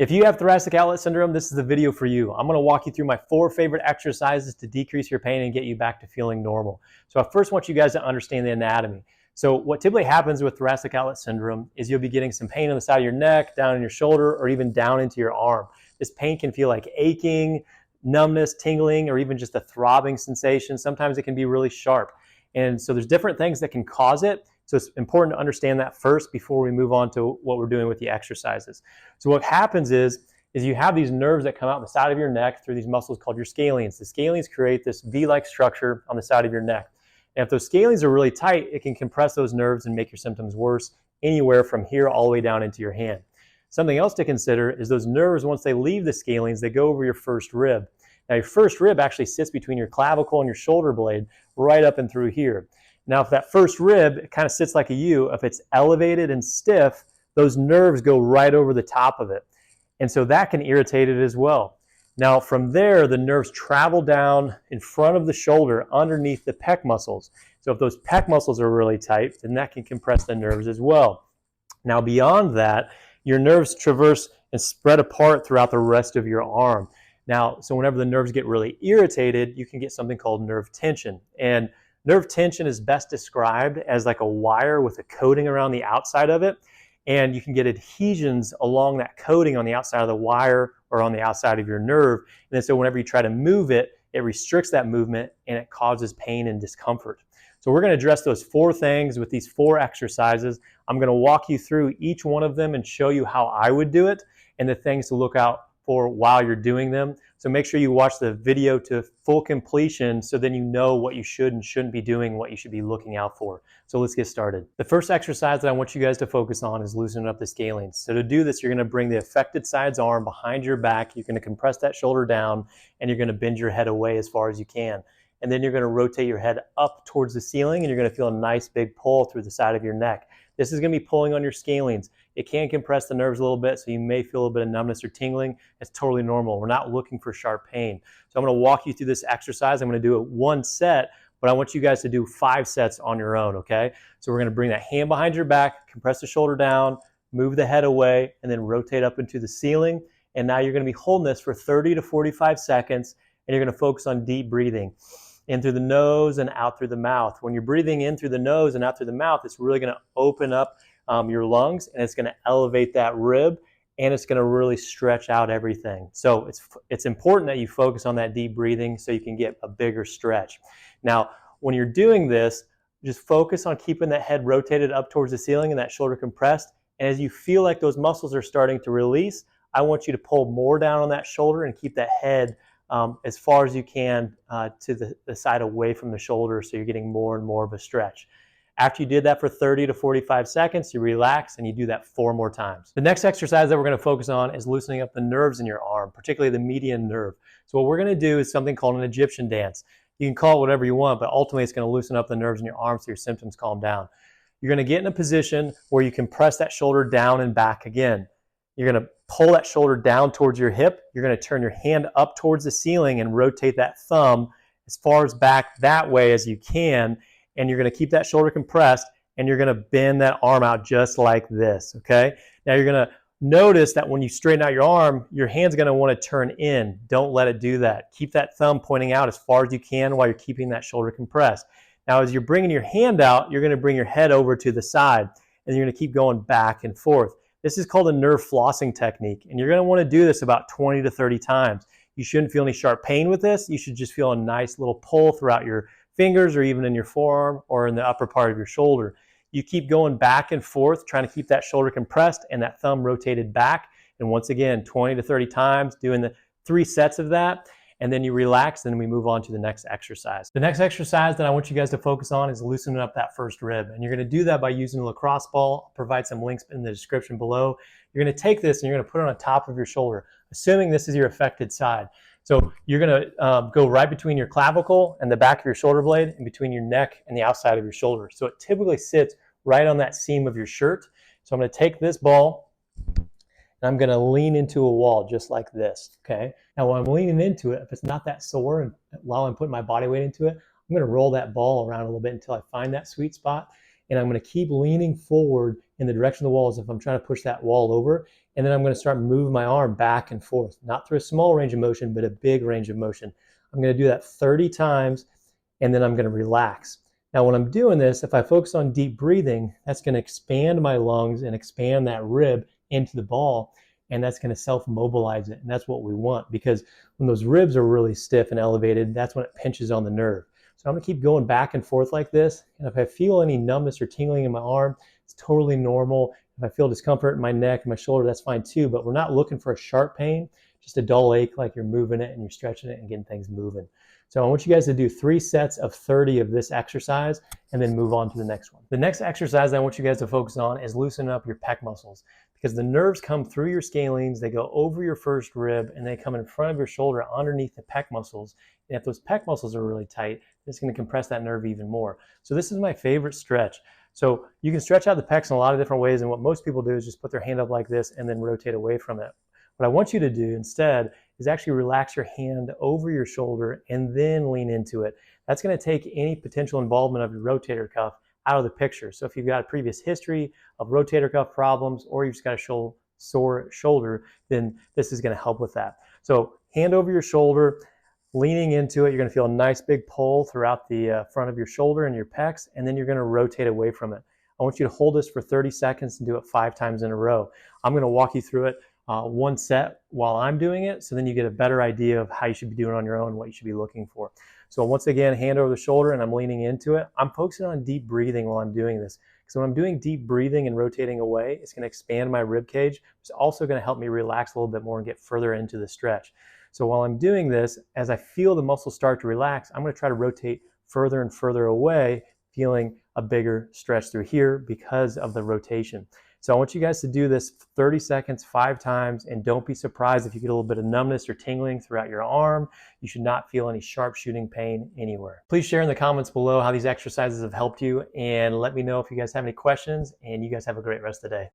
If you have thoracic outlet syndrome, this is the video for you. I'm going to walk you through my 4 favorite exercises to decrease your pain and get you back to feeling normal. So I first want you guys to understand the anatomy. So what typically happens with thoracic outlet syndrome is you'll be getting some pain on the side of your neck, down in your shoulder, or even down into your arm. This pain can feel like aching, numbness, tingling, or even just a throbbing sensation. Sometimes it can be really sharp. And so there's different things that can cause it. So it's important to understand that first before we move on to what we're doing with the exercises. So what happens is you have these nerves that come out the side of your neck through these muscles called your scalenes. The scalenes create this V-like structure on the side of your neck. And if those scalenes are really tight, it can compress those nerves and make your symptoms worse anywhere from here all the way down into your hand. Something else to consider is those nerves, once they leave the scalenes, they go over your first rib. Now your first rib actually sits between your clavicle and your shoulder blade, right up and through here. Now, if that first rib kind of sits like a U, if it's elevated and stiff, those nerves go right over the top of it. And so that can irritate it as well. Now, from there, the nerves travel down in front of the shoulder underneath the pec muscles. So if those pec muscles are really tight, then that can compress the nerves as well. Now, beyond that, your nerves traverse and spread apart throughout the rest of your arm. Now, so whenever the nerves get really irritated, you can get something called nerve tension. And nerve tension is best described as like a wire with a coating around the outside of it, and you can get adhesions along that coating on the outside of the wire or on the outside of your nerve. And then so whenever you try to move it, it restricts that movement and it causes pain and discomfort. So we're going to address those 4 things with these 4 exercises. I'm going to walk you through each one of them and show you how I would do it and the things to look out for while you're doing them. So make sure you watch the video to full completion so then you know what you should and shouldn't be doing, what you should be looking out for. So let's get started. The first exercise that I want you guys to focus on is loosening up the scalenes. So to do this, you're going to bring the affected side's arm behind your back. You're going to compress that shoulder down and you're going to bend your head away as far as you can. And then you're going to rotate your head up towards the ceiling and you're going to feel a nice big pull through the side of your neck. This is going to be pulling on your scalenes. It can compress the nerves a little bit, so you may feel a little bit of numbness or tingling. It's totally normal. We're not looking for sharp pain. So I'm going to walk you through this exercise. I'm going to do it 1 set, but I want you guys to do 5 sets on your own, okay? So we're going to bring that hand behind your back, compress the shoulder down, move the head away, and then rotate up into the ceiling. And now you're going to be holding this for 30 to 45 seconds, and you're going to focus on deep breathing. In through the nose and out through the mouth. When you're breathing in through the nose and out through the mouth, it's really going to open up your lungs and it's going to elevate that rib and it's going to really stretch out everything. So it's important that you focus on that deep breathing so you can get a bigger stretch. Now, when you're doing this, just focus on keeping that head rotated up towards the ceiling and that shoulder compressed. And as you feel like those muscles are starting to release, I want you to pull more down on that shoulder and keep that head as far as you can to the side away from the shoulder so you're getting more and more of a stretch. After you did that for 30 to 45 seconds, you relax and you do that 4 more times. The next exercise that we're going to focus on is loosening up the nerves in your arm, particularly the median nerve. So what we're going to do is something called an Egyptian dance. You can call it whatever you want, but ultimately it's going to loosen up the nerves in your arm so your symptoms calm down. You're going to get in a position where you can press that shoulder down and back again. You're going to pull that shoulder down towards your hip. You're going to turn your hand up towards the ceiling and rotate that thumb as far as back that way as you can. And you're going to keep that shoulder compressed and you're going to bend that arm out just like this, okay? Now you're going to notice that when you straighten out your arm, your hand's going to want to turn in. Don't let it do that. Keep that thumb pointing out as far as you can while you're keeping that shoulder compressed. Now as you're bringing your hand out, you're going to bring your head over to the side and you're going to keep going back and forth. This is called a nerve flossing technique, and you're going to want to do this about 20 to 30 times. You shouldn't feel any sharp pain with this. You should just feel a nice little pull throughout your fingers or even in your forearm or in the upper part of your shoulder. You keep going back and forth, trying to keep that shoulder compressed and that thumb rotated back. And once again, 20 to 30 times, doing the 3 sets of that. And then you relax, and we move on to the next exercise. The next exercise that I want you guys to focus on is loosening up that first rib. And you're going to do that by using a lacrosse ball. I'll provide some links in the description below. You're going to take this and you're going to put it on top of your shoulder, assuming this is your affected side. So you're going to go right between your clavicle and the back of your shoulder blade and between your neck and the outside of your shoulder. So it typically sits right on that seam of your shirt. So I'm going to take this ball and I'm going to lean into a wall just like this, okay? Now while I'm leaning into it, if it's not that sore and while I'm putting my body weight into it, I'm going to roll that ball around a little bit until I find that sweet spot. and I'm going to keep leaning forward in the direction of the wall as if I'm trying to push that wall over. And then I'm going to start moving my arm back and forth, not through a small range of motion, but a big range of motion. I'm going to do that 30 times, and then I'm going to relax. Now, when I'm doing this, if I focus on deep breathing, that's going to expand my lungs and expand that rib into the ball, and that's going to self-mobilize it. And that's what we want, because when those ribs are really stiff and elevated, that's when it pinches on the nerve. So I'm going to keep going back and forth like this. And if I feel any numbness or tingling in my arm, it's totally normal. If I feel discomfort in my neck and my shoulder, that's fine too. But we're not looking for a sharp pain, just a dull ache like you're moving it and you're stretching it and getting things moving. So I want you guys to do 3 sets of 30 of this exercise and then move on to the next one. The next exercise I want you guys to focus on is loosening up your pec muscles, because the nerves come through your scalenes, they go over your first rib, and they come in front of your shoulder underneath the pec muscles. And if those pec muscles are really tight, it's going to compress that nerve even more. So this is my favorite stretch. So you can stretch out the pecs in a lot of different ways, and what most people do is just put their hand up like this and then rotate away from it. What I want you to do instead is actually relax your hand over your shoulder and then lean into it. That's going to take any potential involvement of your rotator cuff out of the picture. So if you've got a previous history of rotator cuff problems, or you've just got a sore shoulder, then this is going to help with that. So hand over your shoulder, leaning into it, you're going to feel a nice big pull throughout the front of your shoulder and your pecs, and then you're going to rotate away from it. I want you to hold this for 30 seconds and do it 5 times in a row. I'm going to walk you through it one set while I'm doing it, so then you get a better idea of how you should be doing on your own, what you should be looking for. So once again, hand over the shoulder, and I'm leaning into it. I'm focusing on deep breathing while I'm doing this. So when I'm doing deep breathing and rotating away, it's going to expand my rib cage. It's also going to help me relax a little bit more and get further into the stretch. So while I'm doing this, as I feel the muscles start to relax, I'm going to try to rotate further and further away, feeling a bigger stretch through here because of the rotation. So I want you guys to do this 30 seconds, 5 times, and don't be surprised if you get a little bit of numbness or tingling throughout your arm. You should not feel any sharp shooting pain anywhere. Please share in the comments below how these exercises have helped you, and let me know if you guys have any questions, and you guys have a great rest of the day.